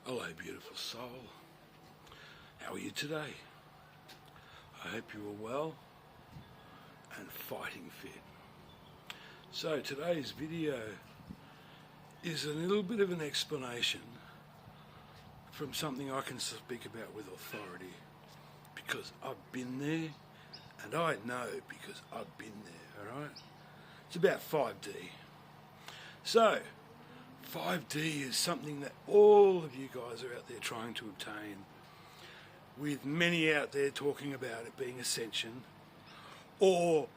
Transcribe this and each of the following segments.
Hello, beautiful soul. How are you today? I hope you are well and fighting fit. So today's video is a little bit of an explanation from something I can speak about with authority, because I've been there and I know because I've been there, alright? It's about 5D. So, 5D is something that all of you guys are out there trying to obtain, with many out there talking about it being Ascension, or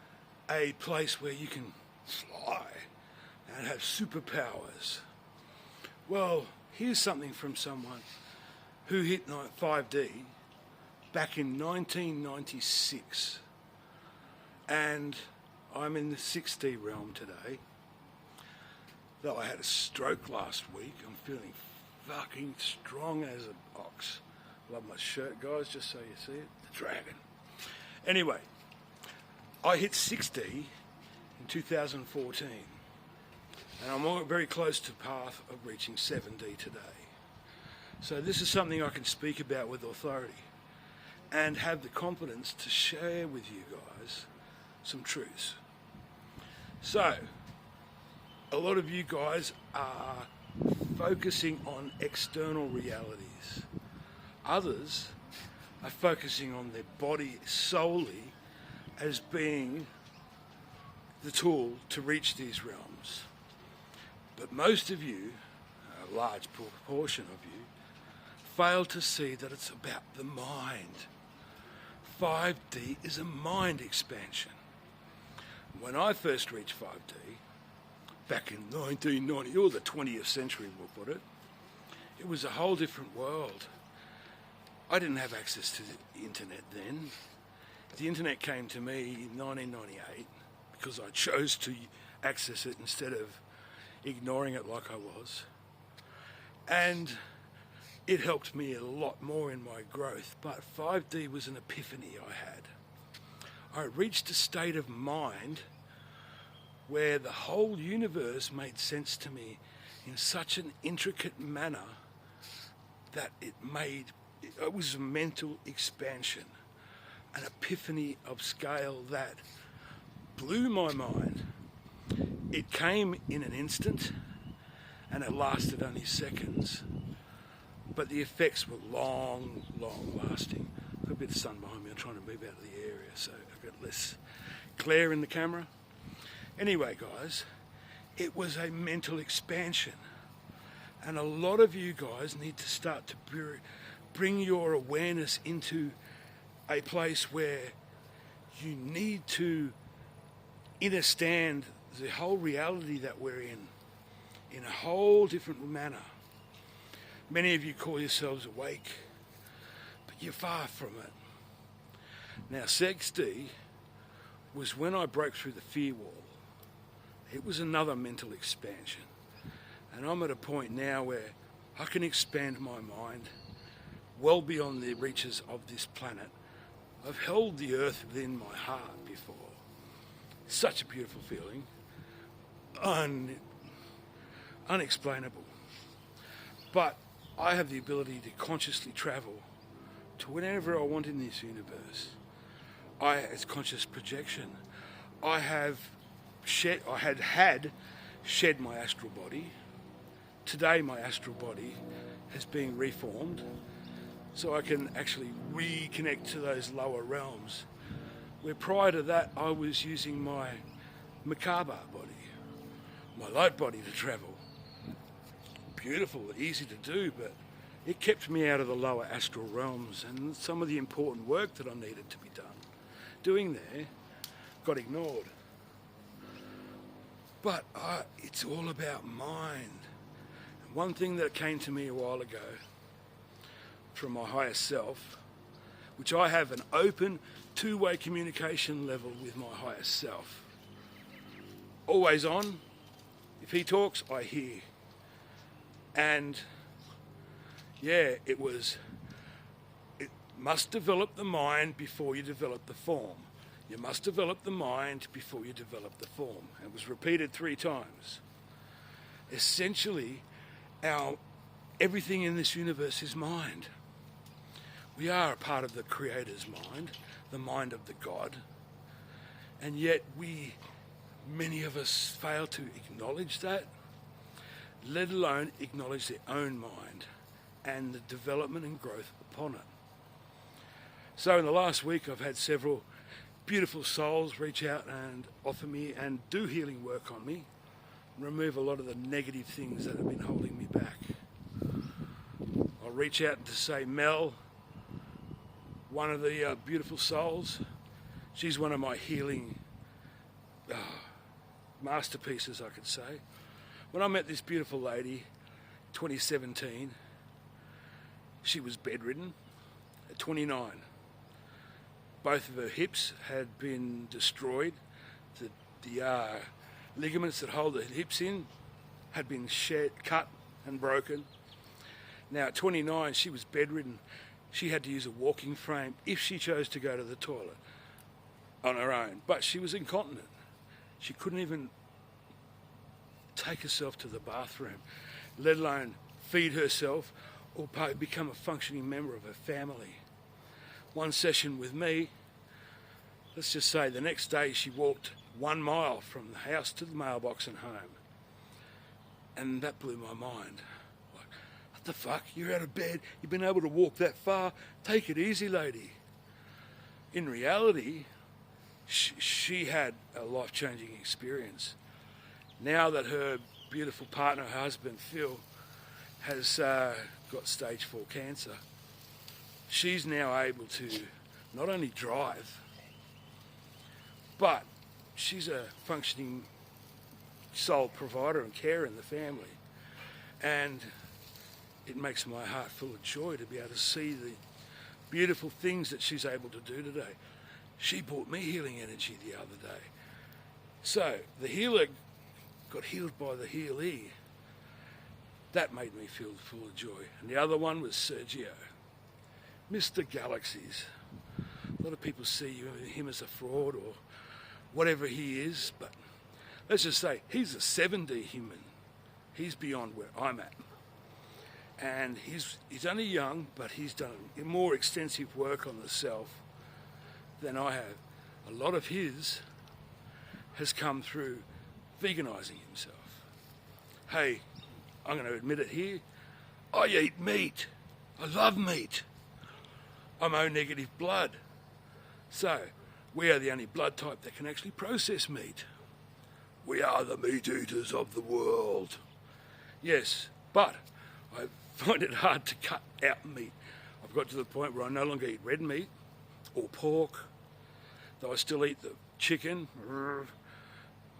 a place where you can fly and have superpowers. Well, here's something from someone who hit 5D back in 1996, and I'm in the 6D realm today. Though I had a stroke last week, I'm feeling fucking strong as an ox. Love my shirt, guys, just so you see it. The dragon. Anyway, I hit 6D in 2014, and I'm very close to the path of reaching 7D today. So this is something I can speak about with authority and have the confidence to share with you guys some truths. So, a lot of you guys are focusing on external realities. Others are focusing on their body solely as being the tool to reach these realms. But most of you, a large proportion of you, fail to see that it's about the mind. 5D is a mind expansion. When I first reached 5D, back in 1990, or the 20th century, we'll put it, it was a whole different world. I didn't have access to the internet then. The internet came to me in 1998 because I chose to access it instead of ignoring it like I was. And it helped me a lot more in my growth. But 5D was an epiphany I had. I reached a state of mind where the whole universe made sense to me in such an intricate manner that it was a mental expansion, an epiphany of scale that blew my mind. It came in an instant and it lasted only seconds, but the effects were long, long lasting. I've got a bit of sun behind me. I'm trying to move out of the area so I've got less glare in the camera. Anyway, guys, it was a mental expansion. And a lot of you guys need to start to bring your awareness into a place where you need to understand the whole reality that we're in a whole different manner. Many of you call yourselves awake, but you're far from it. Now, 6D was when I broke through the fear wall. It was another mental expansion. And I'm at a point now where I can expand my mind well beyond the reaches of this planet. I've held the earth within my heart before. Such a beautiful feeling. Unexplainable. But I have the ability to consciously travel to wherever I want in this universe. It's conscious projection. I had shed my astral body. Today my astral body has been reformed so I can actually reconnect to those lower realms, where prior to that I was using my macabre body, my light body to travel. Beautiful, easy to do, but it kept me out of the lower astral realms, and some of the important work that I needed to be doing there got ignored. But it's all about mind. And one thing that came to me a while ago from my higher self, which I have an open two-way communication level with my higher self. Always on. If he talks, I hear. And yeah, it must develop the mind before you develop the form. You must develop the mind before you develop the form. It was repeated 3 times. Essentially, our everything in this universe is mind. We are a part of the Creator's mind, the mind of the God, and yet many of us fail to acknowledge that, let alone acknowledge their own mind and the development and growth upon it. So in the last week, I've had several beautiful souls reach out and offer me and do healing work on me, remove a lot of the negative things that have been holding me back. I'll reach out to say Mel, one of the beautiful souls. She's one of my healing masterpieces, I could say. When I met this beautiful lady, 2017, she was bedridden at 29. Both of her hips had been destroyed. The ligaments that hold the hips in had been cut and broken. Now at 29, she was bedridden. She had to use a walking frame if she chose to go to the toilet on her own. But she was incontinent. She couldn't even take herself to the bathroom, let alone feed herself or become a functioning member of her family. One session with me, let's just say the next day she walked 1 mile from the house to the mailbox and home. And that blew my mind. Like, what the fuck? You're out of bed, you've been able to walk that far, take it easy, lady. In reality, she had a life-changing experience. Now that her beautiful partner, her husband, Phil, has got stage 4 cancer, she's now able to not only drive, but she's a functioning sole provider and carer in the family. And it makes my heart full of joy to be able to see the beautiful things that she's able to do today. She brought me healing energy the other day. So the healer got healed by the healee. That made me feel full of joy. And the other one was Sergio, Mr. Galaxies. A lot of people see him as a fraud or whatever he is, but let's just say he's a 7D human. He's beyond where I'm at. And he's only young, but he's done more extensive work on the self than I have. A lot of his has come through veganizing himself. Hey, I'm going to admit it here. I eat meat. I love meat. I'm O negative blood. So, we are the only blood type that can actually process meat. We are the meat eaters of the world. Yes, but I find it hard to cut out meat. I've got to the point where I no longer eat red meat or pork, though I still eat the chicken. I'm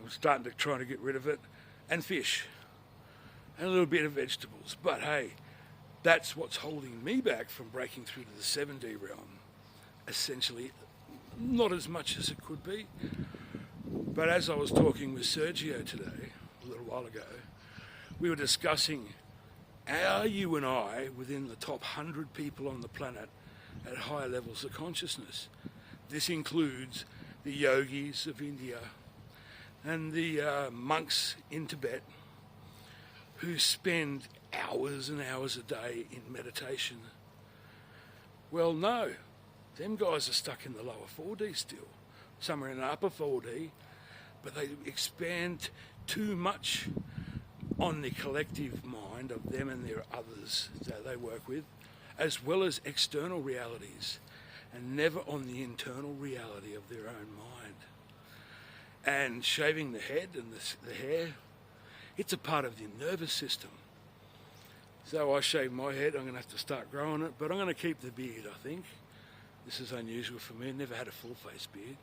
starting to try to get rid of it, and fish, and a little bit of vegetables. But hey, that's what's holding me back from breaking through to the 7D realm. Essentially, not as much as it could be. But as I was talking with Sergio today, a little while ago, we were discussing, are you and I within the top 100 people on the planet at higher levels of consciousness? This includes the yogis of India and the monks in Tibet who spend hours and hours a day in meditation. Well, no, them guys are stuck in the lower 4D still. Some are in the upper 4D, but they expand too much on the collective mind of them and their others that they work with, as well as external realities, and never on the internal reality of their own mind. And shaving the head and the hair, it's a part of the nervous system. So I shave my head, I'm going to have to start growing it, but I'm going to keep the beard, I think. This is unusual for me, I never had a full face beard.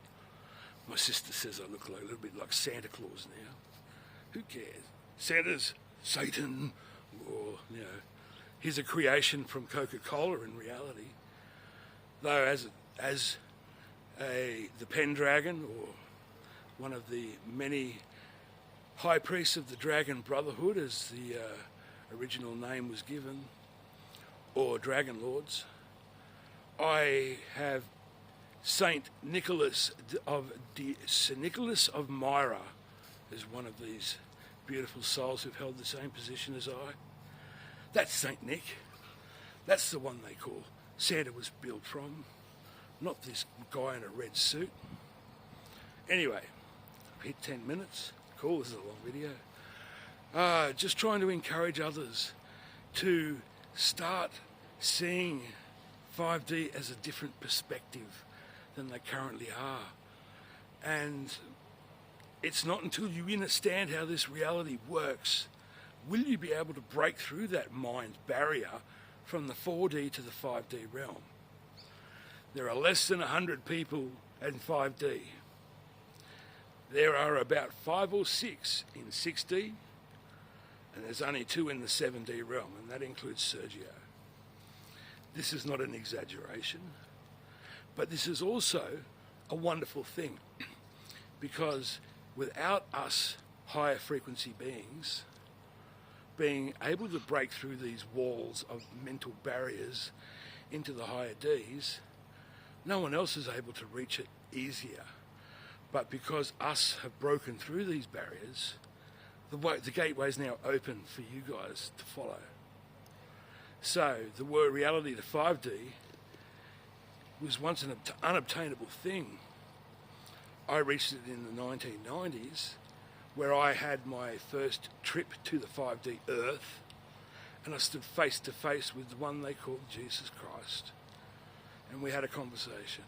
My sister says I look like, a little bit like Santa Claus now. Who cares? Santa's Satan, or, he's a creation from Coca-Cola in reality. Though as the Pendragon, or one of the many high priests of the Dragon Brotherhood, as the original name was given, or Dragon Lords, I have Saint Nicholas of Myra is one of these beautiful souls who've held the same position as I. That's St. Nick. That's the one they call Santa was built from, not this guy in a red suit. Anyway, I've hit 10 minutes. Cool, this is a long video. Just trying to encourage others to start seeing 5D as a different perspective than they currently are. And it's not until you understand how this reality works will you be able to break through that mind barrier from the 4D to the 5D realm. There are less than 100 people in 5D. There are about 5 or 6 in 6D, and there's only 2 in the 7D realm, and that includes Sergio. This is not an exaggeration, but this is also a wonderful thing, because without us higher frequency beings being able to break through these walls of mental barriers into the higher Ds, no one else is able to reach it easier. But because us have broken through these barriers, the gateway is now open for you guys to follow. So the word reality, the 5D, was once an unobtainable thing. I reached it in the 1990s, where I had my first trip to the 5D Earth, and I stood face to face with the one they called Jesus Christ, and we had a conversation.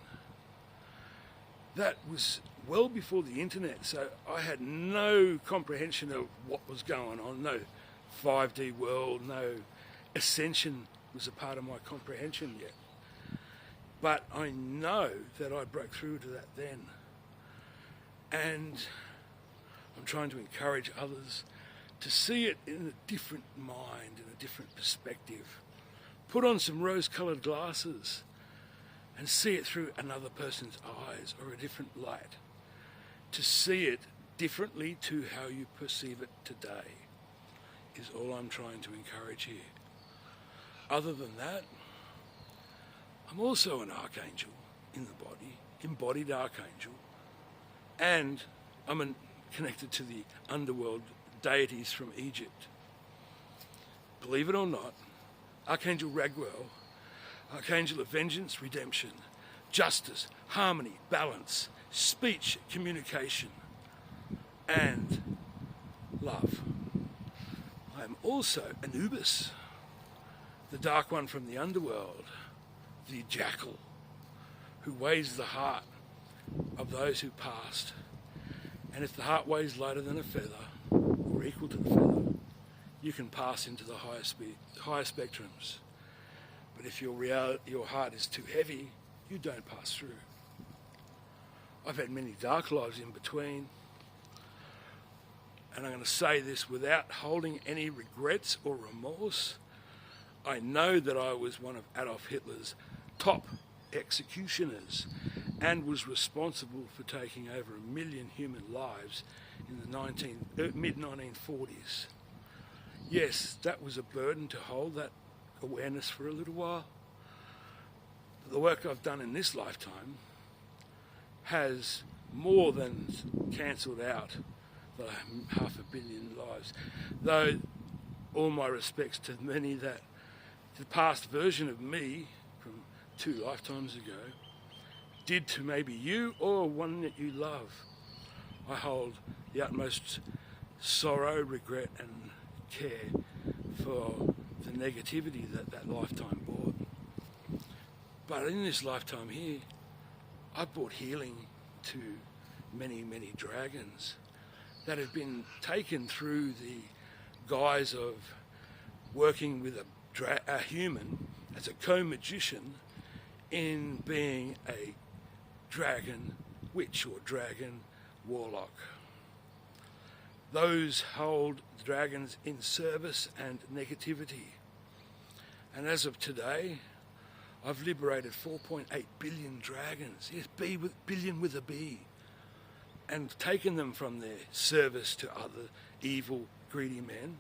That was well before the internet, so I had no comprehension of what was going on, no 5D world, no Ascension was a part of my comprehension yet. But I know that I broke through to that then. And I'm trying to encourage others to see it in a different mind, in a different perspective. Put on some rose-coloured glasses and see it through another person's eyes or a different light. To see it differently to how you perceive it today is all I'm trying to encourage here. Other than that, I'm also an archangel in the body, embodied archangel, and I'm connected to the underworld deities from Egypt. Believe it or not, Archangel Raguel, archangel of vengeance, redemption, justice, harmony, balance, speech, communication, and love. I am also Anubis, the dark one from the underworld, the jackal, who weighs the heart of those who passed. And if the heart weighs lighter than a feather, or equal to the feather, you can pass into the higher spectrums. But if your heart is too heavy, you don't pass through. I've had many dark lives in between, and I'm going to say this without holding any regrets or remorse. I know that I was one of Adolf Hitler's top executioners and was responsible for taking over 1 million human lives in the mid-1940s. Yes, that was a burden to hold that awareness for a little while. But the work I've done in this lifetime has more than cancelled out the 500 million lives. Though all my respects to many that the past version of me from 2 lifetimes ago did to maybe you or one that you love. I hold the utmost sorrow, regret and care for the negativity that lifetime brought. But in this lifetime here, I brought healing to many, many dragons that have been taken through the guise of working with a human as a co-magician in being a dragon witch or dragon warlock. Those hold dragons in service and negativity. And as of today, I've liberated 4.8 billion dragons, yes, billion with a B, and taken them from their service to other evil, greedy men,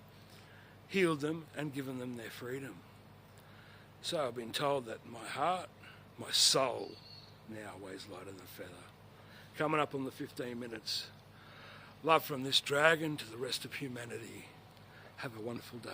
healed them and given them their freedom. So I've been told that my heart, my soul, now weighs lighter than a feather. Coming up on the 15 minutes. Love from this dragon to the rest of humanity. Have a wonderful day.